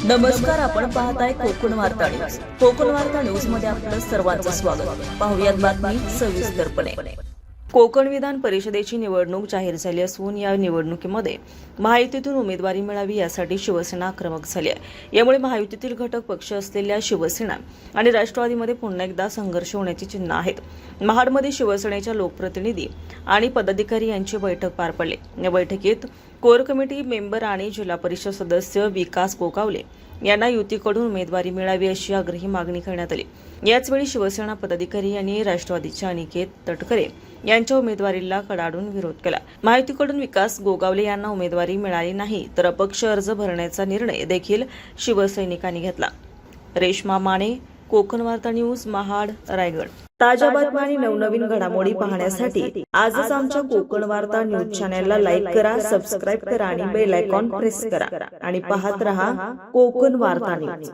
नमस्कार, आपण पाहताय कोकण वार्ता न्यूज. कोकण वार्ता न्यूज मध्ये आपलं सर्वांचं स्वागत. पाहुयात बातमी सविस्तरपणे. कोकण विधान परिषदेची निवडणूक जाहीर झाली असून या निवडणुकीमध्ये महायुतीतून उमेदवारी मिळावी यासाठी शिवसेना आक्रमक झाली आहे. यामुळे महायुतीतील घटक पक्ष असलेल्या शिवसेना आणि राष्ट्रवादीमध्ये पुन्हा एकदा संघर्ष होण्याची चिन्ह आहेत. महाडमध्ये शिवसेनेच्या लोकप्रतिनिधी आणि पदाधिकारी यांची बैठक पार पडली. या बैठकीत कोर कमिटी मेंबर आणि जिल्हा परिषद सदस्य विकास गोगावले यांना युतीकडून उमेदवारी मिळावी अशी आग्रही मागणी करण्यात आली. याचवेळी शिवसेना पदाधिकारी यांनी राष्ट्रवादीचे अनिकेत तटकरे यांच्या उमेदवारीला कडाडून विरोध केला. महायुतीकडून विकास गोगावले यांना उमेदवारी मिळाली नाही तर अपक्ष अर्ज भरण्याचा निर्णय देखील शिवसैनिकांनी घेतला. रेश्मा माने, कोकण वार्ता न्यूज, महाड, रायगड. ताज्या बातम्या आणि नवनवीन घडामोडी पाहण्यासाठी आजच आमच्या कोकण वार्ता न्यूज चॅनलला लाईक करा, सबस्क्राईब करा आणि बेल आयकॉन प्रेस करा आणि पाहत रहा कोकण वार्ता न्यूज.